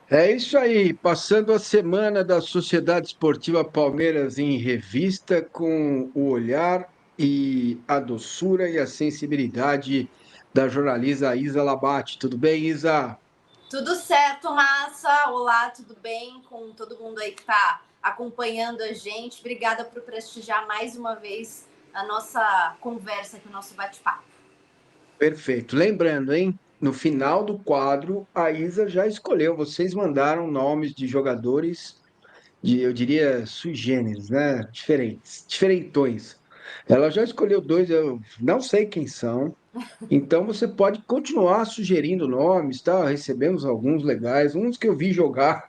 É isso aí, passando a semana da Sociedade Esportiva Palmeiras em revista, com o olhar e a doçura e a sensibilidade da jornalista Isa Labate. Tudo bem, Isa? Tudo certo, Massa? Olá, tudo bem com todo mundo aí que está acompanhando a gente? Obrigada por prestigiar mais uma vez a nossa conversa aqui, o nosso bate-papo. Perfeito. Lembrando, hein? No final do quadro, a Isa já escolheu. Vocês mandaram nomes de jogadores eu diria, sui generis, né? Diferentes, diferentões. Ela já escolheu dois, eu não sei quem são. Então você pode continuar sugerindo nomes, tá? Recebemos alguns legais, uns que eu vi jogar,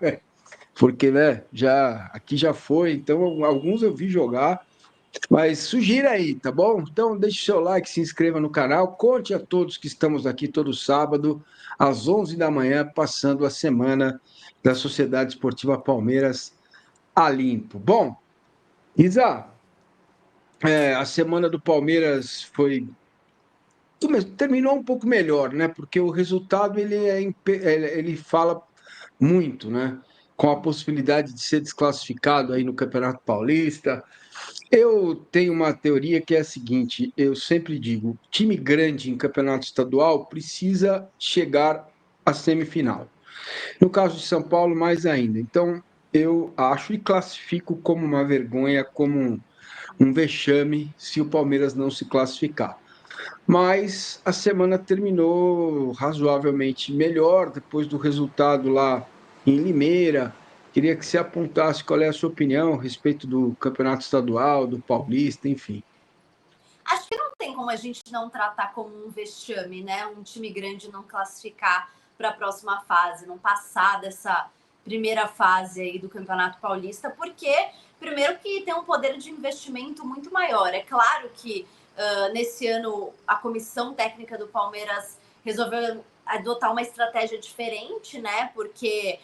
porque, né, já aqui já foi, então alguns eu vi jogar, mas sugira aí, tá bom? Então deixe o seu like, se inscreva no canal, conte a todos que estamos aqui todo sábado às 11 da manhã, passando a semana da Sociedade Esportiva Palmeiras a limpo. Bom, Isa, a semana do Palmeiras terminou um pouco melhor, né? Porque o resultado ele fala muito, né? Com a possibilidade de ser desclassificado aí no Campeonato Paulista. Eu tenho uma teoria que é a seguinte: eu sempre digo, time grande em campeonato estadual precisa chegar à semifinal. No caso de São Paulo, mais ainda. Então, eu acho e classifico como uma vergonha, como um vexame se o Palmeiras não se classificar. Mas a semana terminou razoavelmente melhor depois do resultado lá em Limeira. Queria que você apontasse qual é a sua opinião a respeito do campeonato estadual, do Paulista, enfim. Acho que não tem como a gente não tratar como um vexame, né? Um time grande não classificar para a próxima fase, não passar dessa primeira fase aí do Campeonato Paulista, porque primeiro que tem um poder de investimento muito maior. É claro que nesse ano a comissão técnica do Palmeiras resolveu adotar uma estratégia diferente, né? Porque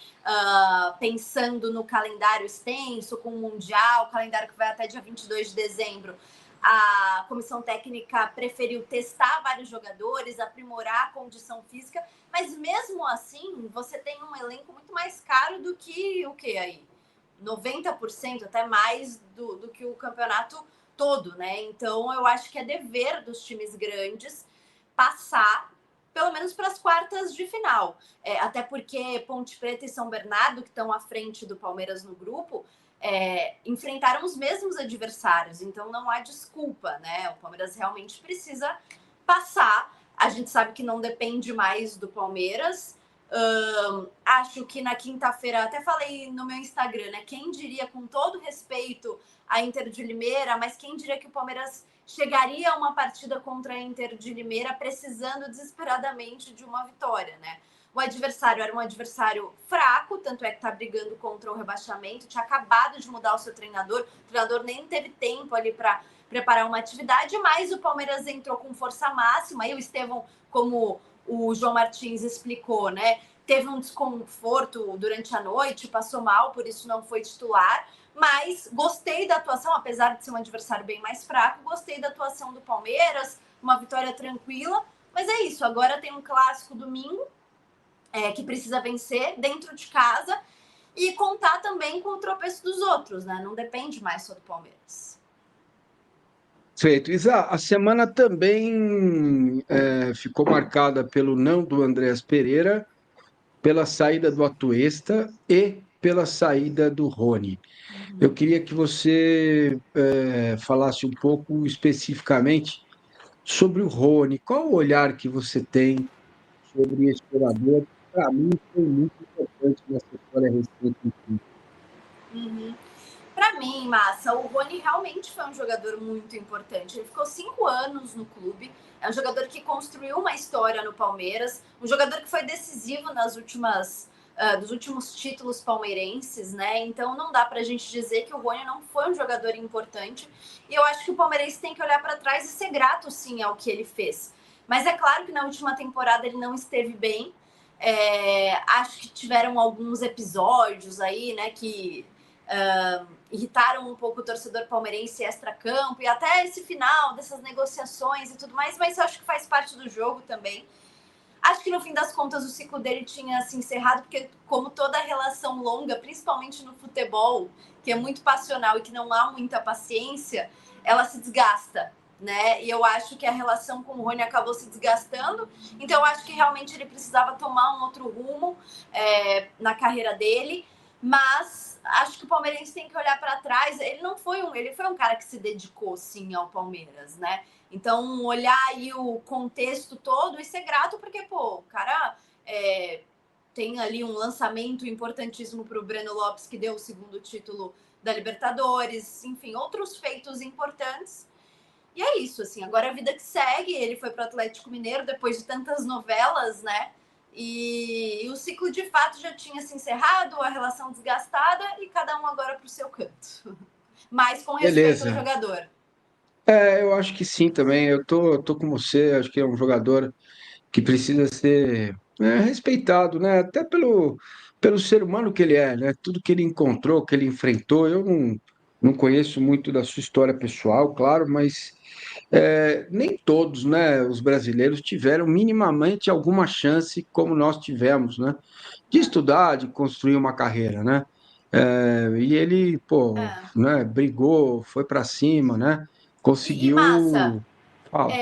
pensando no calendário extenso, com o Mundial, calendário que vai até dia 22 de dezembro, a comissão técnica preferiu testar vários jogadores, aprimorar a condição física, mas mesmo assim, você tem um elenco muito mais caro do que o que aí? 90%, até mais do que o campeonato todo, né? Então, eu acho que é dever dos times grandes passar pelo menos para as quartas de final. Até porque Ponte Preta e São Bernardo, que estão à frente do Palmeiras no grupo, enfrentaram os mesmos adversários, então não há desculpa, né? O Palmeiras realmente precisa passar. A gente sabe que não depende mais do Palmeiras. Acho que na quinta-feira, até falei no meu Instagram, né? Quem diria, com todo respeito à Inter de Limeira, mas quem diria que o Palmeiras chegaria a uma partida contra a Inter de Limeira precisando desesperadamente de uma vitória, né? O adversário era um adversário fraco, tanto é que tá brigando contra o rebaixamento, tinha acabado de mudar o seu treinador, o treinador nem teve tempo ali para preparar uma atividade, mas o Palmeiras entrou com força máxima, e o Estevão, como o João Martins explicou, né, teve um desconforto durante a noite, passou mal, por isso não foi titular, mas gostei da atuação, apesar de ser um adversário bem mais fraco, gostei da atuação do Palmeiras, uma vitória tranquila, mas é isso, agora tem um clássico domingo, que precisa vencer dentro de casa e contar também com o tropeço dos outros, né? Não depende mais só do Palmeiras. Feito. Isa, a semana também ficou marcada pelo não do Andréas Pereira, pela saída do Atuesta e pela saída do Rony. Eu queria que você falasse um pouco especificamente sobre o Rony. Qual o olhar que você tem sobre esse jogador que, para mim, foi muito importante nessa história recente do time? Uhum. Para mim, Massa, o Rony realmente foi um jogador muito importante. Ele ficou 5 anos no clube, é um jogador que construiu uma história no Palmeiras, um jogador que foi decisivo dos últimos títulos palmeirenses, né? Então não dá pra gente dizer que o Rony não foi um jogador importante. E eu acho que o palmeirense tem que olhar para trás e ser grato, sim, ao que ele fez. Mas é claro que na última temporada ele não esteve bem. Acho que tiveram alguns episódios aí, né, que irritaram um pouco o torcedor palmeirense extra-campo e até esse final dessas negociações e tudo mais, mas eu acho que faz parte do jogo também. Acho que no fim das contas o ciclo dele tinha se encerrado, porque como toda relação longa, principalmente no futebol, que é muito passional e que não há muita paciência, ela se desgasta, né? E eu acho que a relação com o Rony acabou se desgastando, então eu acho que realmente ele precisava tomar um outro rumo na carreira dele, mas acho que o palmeirense tem que olhar para trás. Ele foi um cara que se dedicou sim ao Palmeiras, né? Então, olhar aí o contexto todo e ser grato, porque, pô, o cara tem ali um lançamento importantíssimo para o Breno Lopes, que deu o segundo título da Libertadores, enfim, outros feitos importantes. E é isso, assim, agora a vida que segue, ele foi para o Atlético Mineiro depois de tantas novelas, né? E o ciclo de fato já tinha se encerrado, a relação desgastada e cada um agora para o seu canto. Mas com respeito ao Beleza. jogador. Eu acho que sim também. Eu tô com você, acho que é um jogador que precisa ser respeitado, né? Até pelo ser humano que ele é, né? Tudo que ele encontrou, que ele enfrentou. Eu não conheço muito da sua história pessoal, claro, mas nem todos, né, os brasileiros tiveram minimamente alguma chance como nós tivemos, né? De estudar, de construir uma carreira, né? E ele, pô, É. né, brigou, foi para cima, né? E massa, Conseguiu. Fala.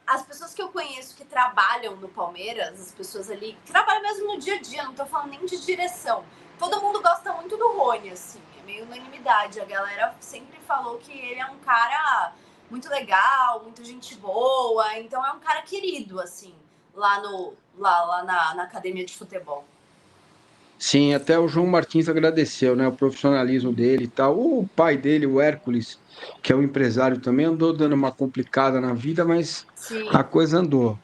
as pessoas que eu conheço que trabalham no Palmeiras, as pessoas ali, que trabalham mesmo no dia a dia, não tô falando nem de direção. Todo mundo gosta muito do Rony, assim, é meio unanimidade. A galera sempre falou que ele é um cara muito legal, muito gente boa, então é um cara querido, assim, lá na academia de futebol. Sim, até o João Martins agradeceu, né, o profissionalismo dele e tal. O pai dele, o Hércules, que é o empresário também, andou dando uma complicada na vida, mas a Sim. coisa andou.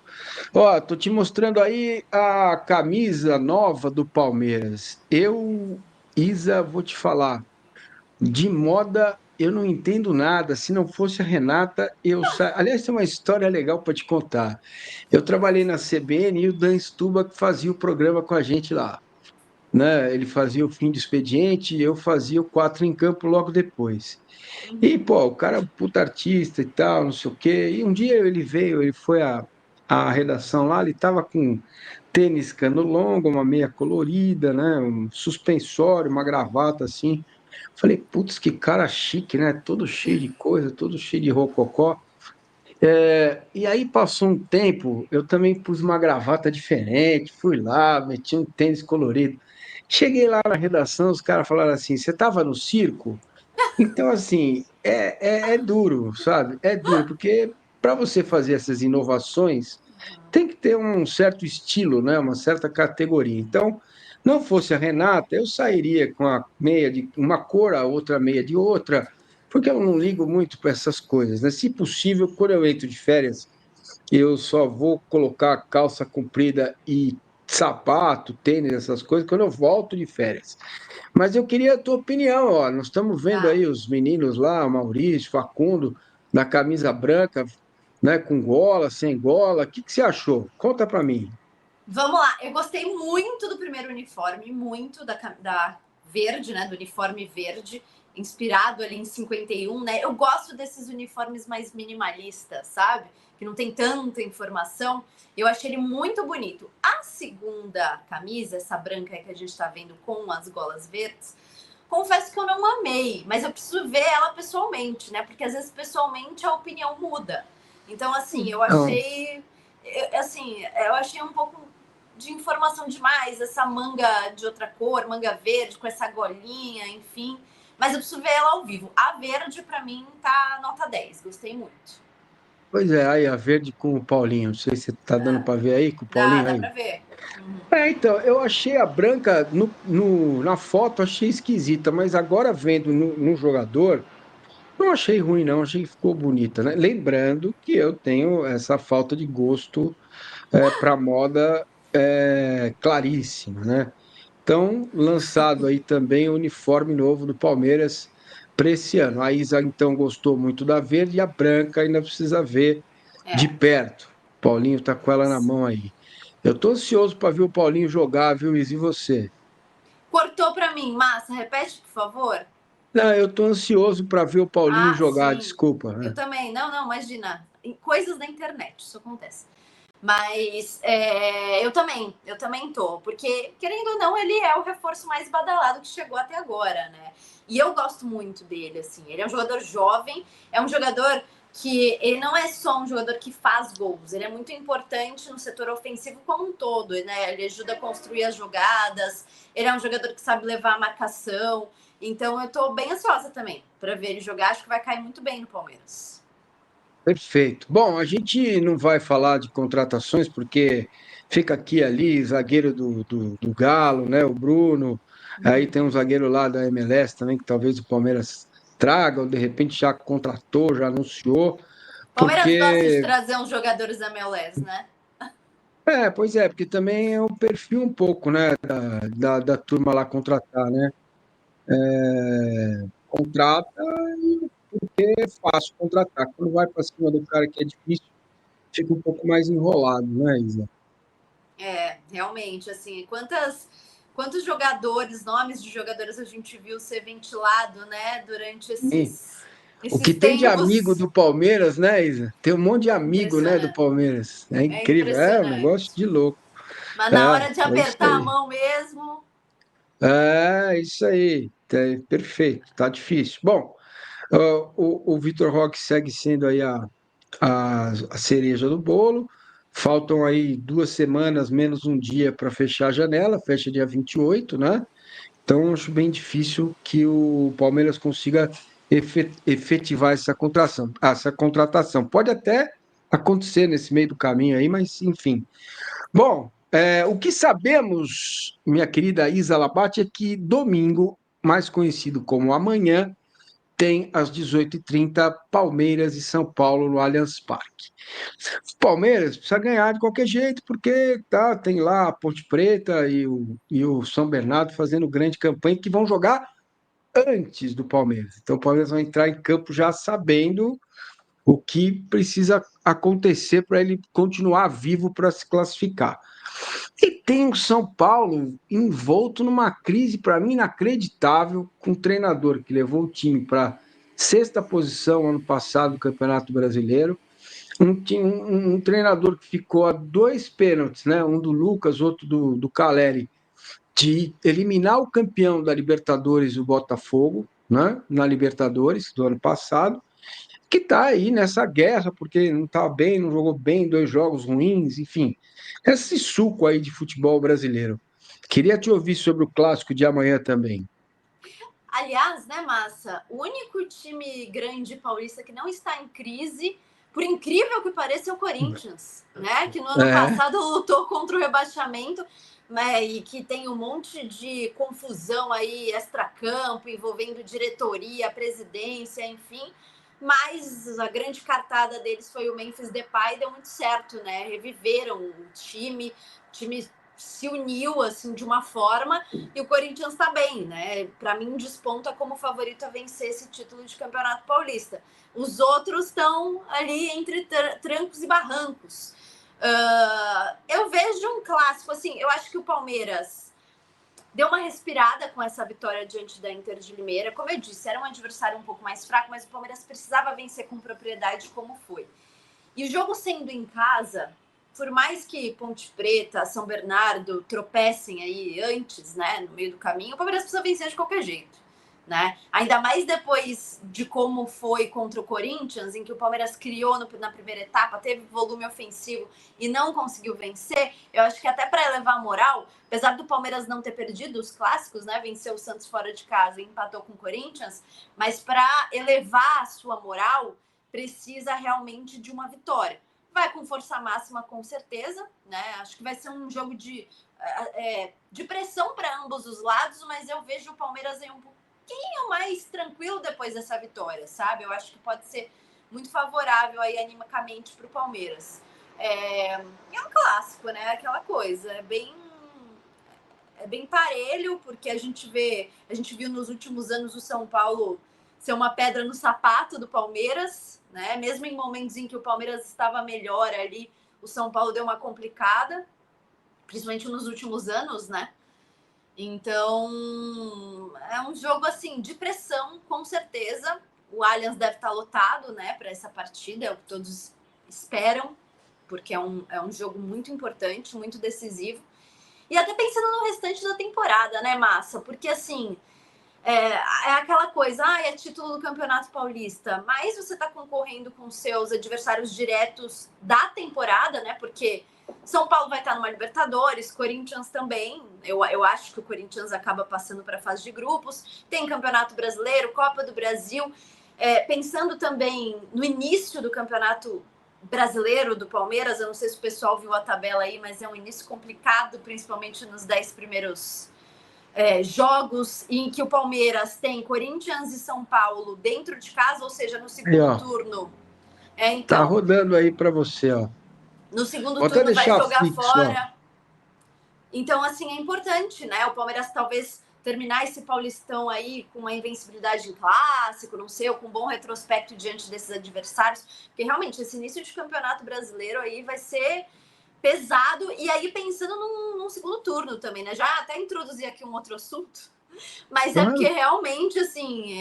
Ó, tô te mostrando aí a camisa nova do Palmeiras. Isa, vou te falar, de moda eu não entendo nada. Se não fosse a Renata, Aliás, tem uma história legal para te contar. Eu trabalhei na CBN e o Dan Stuba que fazia o programa com a gente lá, né? Ele fazia o fim de expediente e eu fazia o quatro em campo logo depois. E, Uhum. pô, o cara é um puta artista e tal, não sei o quê. E um dia ele veio, ele foi à redação lá, ele tava com tênis cano longo, uma meia colorida, né? Um suspensório, uma gravata assim. Falei, putz, que cara chique, né? Todo cheio de coisa, todo cheio de rococó. E aí passou um tempo, eu também pus uma gravata diferente, fui lá, meti um tênis colorido. Cheguei lá na redação, os caras falaram assim: você estava no circo? Então, assim, é duro, sabe? É duro, porque para você fazer essas inovações, tem que ter um certo estilo, né? Uma certa categoria. Então, não fosse a Renata, eu sairia com a meia de uma cor, a outra meia de outra, porque eu não ligo muito para essas coisas, né? Se possível, quando eu entro de férias, eu só vou colocar calça comprida e sapato, tênis, essas coisas, quando eu volto de férias. Mas eu queria a tua opinião, ó. Nós estamos vendo Tá. aí os meninos lá, Maurício, Facundo, na camisa branca, né, com gola, sem gola. O que que você achou? Conta para mim. Vamos lá, eu gostei muito do primeiro uniforme, muito da verde, né? Do uniforme verde, inspirado ali em 51, né? Eu gosto desses uniformes mais minimalistas, sabe? Que não tem tanta informação. Eu achei ele muito bonito. A segunda camisa, essa branca aí que a gente tá vendo com as golas verdes, confesso que eu não amei, mas eu preciso ver ela pessoalmente, né? Porque às vezes pessoalmente a opinião muda. Então, assim, Não, eu achei um pouco de informação demais, essa manga de outra cor, manga verde, com essa golinha, enfim. Mas eu preciso ver ela ao vivo. A verde, pra mim, tá nota 10. Gostei muito. pois é, aí a verde com o Paulinho. Não sei se tá dando Ah, para ver aí com o dá, Paulinho dá aí. pra ver. Uhum. Então, eu achei a branca na foto, achei esquisita, mas agora vendo no jogador, não achei ruim, não, achei que ficou bonita, né? Lembrando que eu tenho essa falta de gosto para moda claríssima, né? Então, lançado aí também o uniforme novo do Palmeiras para esse ano. A Isa, então, gostou muito da verde e a branca ainda precisa ver de É, perto. Paulinho está com ela na isso. mão aí. Eu estou ansioso para ver o Paulinho jogar, viu, Isa? E você? Cortou pra mim. Massa, repete, por favor. Não, eu estou ansioso para ver o Paulinho Ah, jogar, sim. desculpa, Eu né? também. Não, não, imagina. Coisas da internet, isso acontece. Mas eu também tô, porque, querendo ou não, ele é o reforço mais badalado que chegou até agora, né? E eu gosto muito dele, assim. Ele é um jogador jovem, é um jogador que ele não é só um jogador que faz gols, ele é muito importante no setor ofensivo como um todo, né? Ele ajuda a construir as jogadas, ele é um jogador que sabe levar a marcação. Então eu tô bem ansiosa também para ver ele jogar, acho que vai cair muito bem no Palmeiras. Perfeito. Bom, a gente não vai falar de contratações porque fica aqui e ali, zagueiro do Galo, né? O Bruno. Aí tem um zagueiro lá da MLS também, que talvez o Palmeiras traga, ou de repente já contratou, já anunciou. Palmeiras gosta de Porque, trazer uns jogadores da MLS, né? pois é, porque também é o perfil um pouco, né, da turma lá contratar, né? Contrata e é fácil contratar. Quando vai para cima do cara que é difícil, fica um pouco mais enrolado, né, Isa? Realmente, assim, quantos jogadores, nomes de jogadores a gente viu ser ventilado, né, durante Sim. O que esses tem de amigo tempos. do Palmeiras, né, Isa? Tem um monte de amigo, né, do Impressionante. Palmeiras. É É incrível, é um negócio impressionante. de louco. Mas na hora de É isso apertar a aí. mão mesmo, É isso aí. É, perfeito, tá difícil. Bom, o Vitor Roque segue sendo aí a cereja do bolo. Faltam aí 2 semanas, menos um dia para fechar a janela, fecha dia 28, né? Então, acho bem difícil que o Palmeiras consiga efetivar essa contratação. Pode até acontecer nesse meio do caminho aí, mas enfim. Bom, o que sabemos, minha querida Isa Labate, é que domingo, mais conhecido como amanhã, tem às 18h30 Palmeiras e São Paulo no Allianz Parque. O Palmeiras precisa ganhar de qualquer jeito, porque tem lá a Ponte Preta e o São Bernardo fazendo grande campanha que vão jogar antes do Palmeiras. Então o Palmeiras vai entrar em campo já sabendo o que precisa acontecer para ele continuar vivo para se classificar. E tem o São Paulo envolto numa crise, para mim, inacreditável, com um treinador que levou o time para sexta posição ano passado no Campeonato Brasileiro, um treinador que ficou a 2 pênaltis, né? Um do Lucas, outro do Caleri, de eliminar o campeão da Libertadores, o Botafogo, né? Na Libertadores do ano passado, que está aí nessa guerra, porque não está bem, não jogou bem, 2 jogos ruins, enfim. Esse suco aí de futebol brasileiro. Queria te ouvir sobre o clássico de amanhã também. aliás, né, Massa? O único time grande paulista que não está em crise, por incrível que pareça, é o Corinthians, né? Que no ano É, passado lutou contra o rebaixamento, né, e que tem um monte de confusão aí extracampo, envolvendo diretoria, presidência, enfim. Mas a grande cartada deles foi o Memphis Depay, e deu muito certo, né? Reviveram o time se uniu assim de uma forma e o Corinthians está bem, né? Para mim desponta como favorito a vencer esse título de Campeonato Paulista. Os outros estão ali entre trancos e barrancos. Eu vejo um clássico assim. Eu acho que o Palmeiras deu uma respirada com essa vitória diante da Inter de Limeira. Como eu disse, era um adversário um pouco mais fraco, mas o Palmeiras precisava vencer com propriedade, como foi. E o jogo sendo em casa, por mais que Ponte Preta, São Bernardo tropecem aí antes, né, no meio do caminho, o Palmeiras precisa vencer de qualquer jeito, né? Ainda mais depois de como foi contra o Corinthians, em que o Palmeiras criou na primeira etapa, teve volume ofensivo e não conseguiu vencer. Eu acho que até para elevar a moral, apesar do Palmeiras não ter perdido os clássicos, né, venceu o Santos fora de casa e empatou com o Corinthians, mas para elevar a sua moral, precisa realmente de uma vitória. Vai com força máxima, com certeza, né? Acho que vai ser um jogo de pressão para ambos os lados, mas eu vejo o Palmeiras aí um pouquinho mais tranquilo depois dessa vitória, sabe? Eu acho que pode ser muito favorável aí animicamente para o Palmeiras. É um clássico, né? Aquela coisa, é bem parelho, porque a gente viu nos últimos anos o São Paulo ser uma pedra no sapato do Palmeiras, né? Mesmo em momentos em que o Palmeiras estava melhor ali, o São Paulo deu uma complicada, principalmente nos últimos anos, né? Então, é um jogo assim de pressão, com certeza. O Allianz deve estar lotado, né, para essa partida, é o que todos esperam. porque é um jogo muito importante, muito decisivo. E até pensando no restante da temporada, né, Massa? Porque, assim, é aquela coisa, é título do Campeonato Paulista, mas você está concorrendo com seus adversários diretos da temporada, né? Porque São Paulo vai estar numa Libertadores, Corinthians também. Eu acho que o Corinthians acaba passando para a fase de grupos. Tem Campeonato Brasileiro, Copa do Brasil. Pensando também no início do Campeonato Brasileiro do Palmeiras, eu não sei se o pessoal viu a tabela aí, mas é um início complicado, principalmente nos 10 primeiros jogos em que o Palmeiras tem Corinthians e São Paulo dentro de casa, ou seja, no Aí, segundo ó, turno. tá Então, rodando aí para você, ó. no segundo Vou até turno vai deixar jogar fixo, ó. fora. Então, assim, é importante, né? O Palmeiras talvez terminar esse Paulistão aí com uma invencibilidade em clássico, não sei, ou com um bom retrospecto diante desses adversários, porque realmente esse início de campeonato brasileiro aí vai ser pesado. E aí, pensando num segundo turno também, né? Já até introduzi aqui um outro assunto, mas é porque Claro. realmente, assim,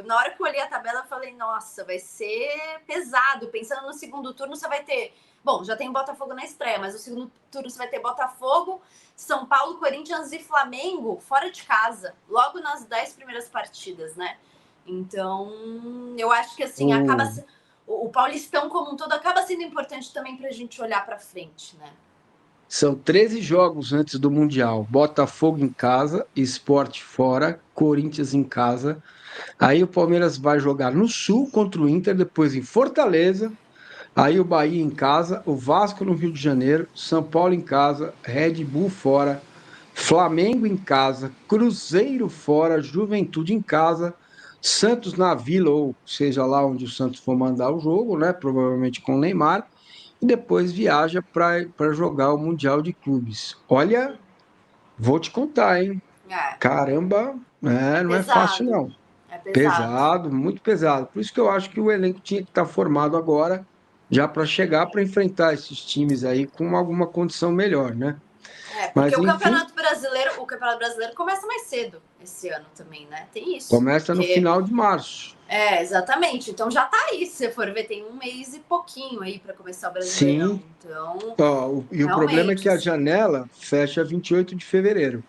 na hora que eu olhei a tabela, eu falei, nossa, vai ser pesado. Pensando no segundo turno, você vai ter. Bom, já tem Botafogo na estreia, mas no segundo turno você vai ter Botafogo, São Paulo, Corinthians e Flamengo fora de casa, logo nas 10 primeiras partidas, né? Então, eu acho que, assim, O... o Paulistão como um todo acaba sendo importante também para a gente olhar para frente, né? São 13 jogos antes do Mundial. Botafogo em casa, Sport fora, Corinthians em casa. Aí o Palmeiras vai jogar no Sul contra o Inter, depois em Fortaleza. Aí o Bahia em casa, o Vasco no Rio de Janeiro, São Paulo em casa, Red Bull fora, Flamengo em casa, Cruzeiro fora, Juventude em casa, Santos na Vila, ou seja lá onde o Santos for mandar o jogo, né? Provavelmente com o Neymar, e depois viaja para jogar o Mundial de Clubes. Olha, vou te contar, hein? É, Caramba, é não é fácil pesado. não. É pesado. Pesado, muito pesado. Por isso que eu acho que o elenco tinha que estar formado agora, já para chegar para enfrentar esses times aí com alguma condição melhor, né? Porque Mas enfim, O Campeonato Brasileiro começa mais cedo esse ano também, né? Tem isso. começa no Porque, final de março. exatamente. Então já tá aí, se você for ver, tem um mês e pouquinho aí para começar o Brasileirão. Sim. Então, Ó, e o problema é realmente, que a assim, janela fecha 28 de fevereiro.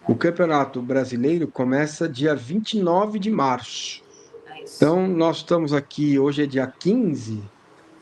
O Campeonato Brasileiro começa dia 29 de março. é isso. Então, nós estamos aqui, hoje é dia 15.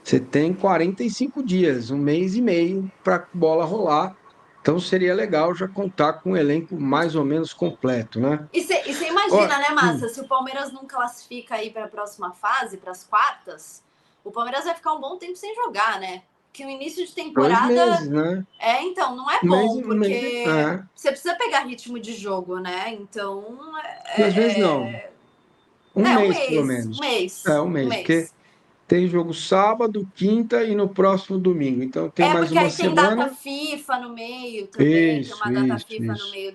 Você tem 45 dias, um mês e meio para a bola rolar. Então seria legal já contar com um elenco mais ou menos completo, né? E você Ó, imagina, né, Massa, se o Palmeiras não classifica aí para a próxima fase, para as quartas, o Palmeiras vai ficar um bom tempo sem jogar, né? Que o início de 2 meses, temporada né? então, não é Um mês, bom, um mês, porque você precisa pegar ritmo de jogo, né? Então, 2 meses não, um um mês pelo mês, um menos. É, mês, um um mês, porque mês. tem jogo sábado, quinta e no próximo domingo. Então tem mais Porque uma aí tem data semana. FIFA no meio também, tem Isso, uma data isso, FIFA no isso. meio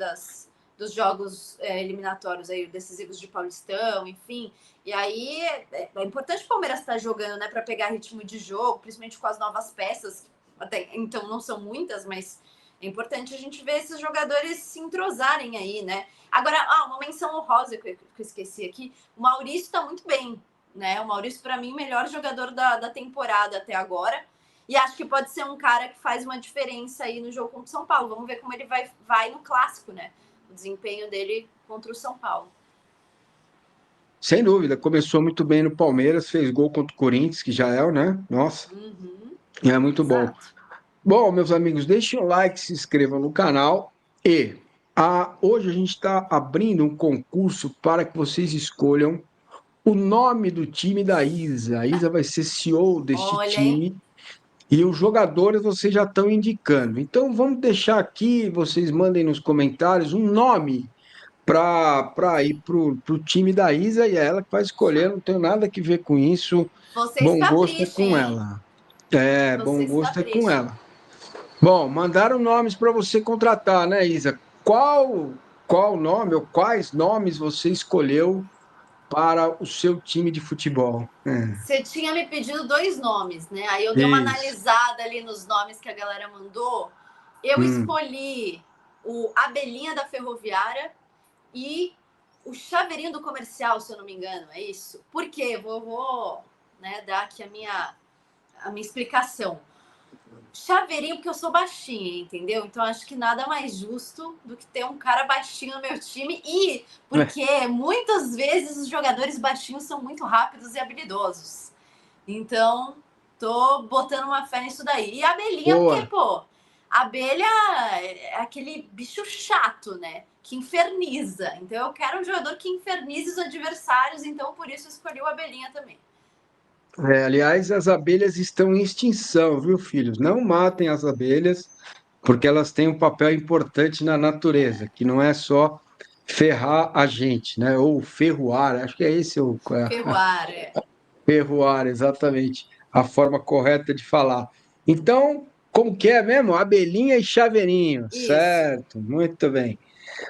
dos jogos eliminatórios aí, decisivos de Paulistão, enfim. E aí é importante o Palmeiras estar jogando, né, para pegar ritmo de jogo, principalmente com as novas peças. Até então não são muitas, mas é importante a gente ver esses jogadores se entrosarem aí, né? Agora, uma menção honrosa que eu esqueci aqui: o Maurício está muito bem, né? O Maurício, para mim, melhor jogador da temporada até agora. E acho que pode ser um cara que faz uma diferença aí no jogo contra o São Paulo. Vamos ver como ele vai no clássico, né? O desempenho dele contra o São Paulo. Sem dúvida, começou muito bem no Palmeiras, fez gol contra o Corinthians, que já é, né? Nossa, Uhum, é muito bom. exato. Bom, meus amigos, deixem o like, se inscrevam no canal e hoje a gente está abrindo um concurso para que vocês escolham o nome do time da Isa. A Isa vai ser CEO deste Olha, hein? time e os jogadores vocês já estão indicando. Então vamos deixar aqui, vocês mandem nos comentários um nome para ir para o time da Isa e é ela que vai escolher, não tenho nada que ver com isso. Vocês Bom gosto é caprichem, com hein? ela. É, bom Vocês gosto é com caprichem. ela. Bom, mandaram nomes para você contratar, né, Isa? Qual nome ou quais nomes você escolheu para o seu time de futebol? Você tinha me pedido dois nomes, né? Aí eu dei uma Isso. analisada ali nos nomes que a galera mandou. Eu Hum. escolhi o Abelhinha da Ferroviária e o Chaveirinho do Comercial, se eu não me engano, é isso? Por quê? Vou né, dar aqui a minha explicação. Chaveirinho, porque eu sou baixinha, entendeu? Então acho que nada mais justo do que ter um cara baixinho no meu time. E porque muitas vezes os jogadores baixinhos são muito rápidos e habilidosos. Então, tô botando uma fé nisso daí. E a abelhinha, porque, Boa. pô, a abelha é aquele bicho chato, né? Que inferniza. Então eu quero um jogador que infernize os adversários, então por isso eu escolhi o abelhinha também. Aliás, as abelhas estão em extinção, viu, filhos? Não matem as abelhas, porque elas têm um papel importante na natureza, que não é só ferrar a gente, né? Ou ferroar, acho que é esse o Ferroar, é. ferroar, exatamente, a forma correta de falar. Então, como que é mesmo? Abelhinha e chaveirinho, Isso. certo? Muito bem.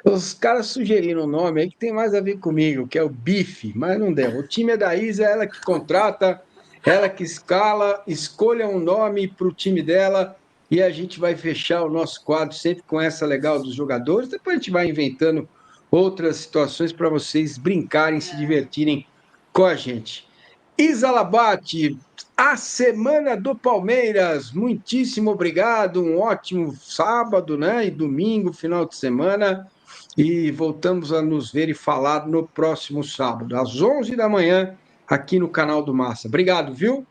Os caras sugeriram um nome aí que tem mais a ver comigo, que é o Bife, mas não deu. O time é da Isa, ela que contrata, ela que escala, escolha um nome para o time dela e a gente vai fechar o nosso quadro sempre com essa legal dos jogadores. Depois a gente vai inventando outras situações para vocês brincarem, se divertirem com a gente. Isa Labate, a semana do Palmeiras. Muitíssimo obrigado. Um ótimo sábado, né? E domingo, final de semana. E voltamos a nos ver e falar no próximo sábado, às 11 da manhã, aqui no canal do Massa. Obrigado, viu?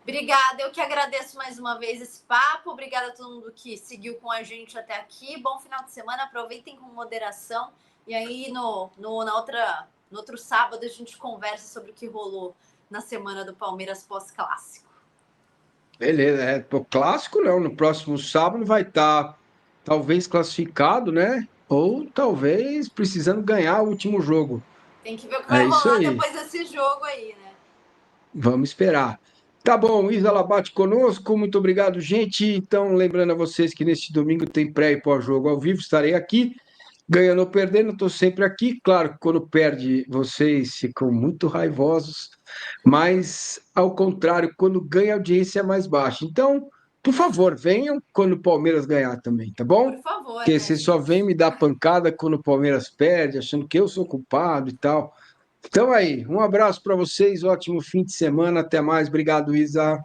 Obrigada, eu que agradeço mais uma vez esse papo. Obrigada a todo mundo que seguiu com a gente até aqui. Bom final de semana, aproveitem com moderação. E aí, no outro sábado, a gente conversa sobre o que rolou na semana do Palmeiras pós-clássico. Beleza, pô, clássico não. No próximo sábado vai estar talvez classificado, né? Ou talvez precisando ganhar o último jogo. Tem que ver o que É vai isso rolar aí. depois desse jogo aí, né? Vamos esperar. Tá bom, Isa Labate conosco, muito obrigado, gente. Então, lembrando a vocês que neste domingo tem pré e pós-jogo ao vivo, estarei aqui. Ganhando ou perdendo, estou sempre aqui. Claro que quando perde, vocês ficam muito raivosos, mas ao contrário, quando ganha, a audiência é mais baixa. Então, por favor, venham quando o Palmeiras ganhar também, tá Por bom? favor, Porque né, você só vem gente? me dar pancada quando o Palmeiras perde, achando que eu sou culpado e tal. Então aí, um abraço para vocês, ótimo fim de semana, até mais. Obrigado, Isa.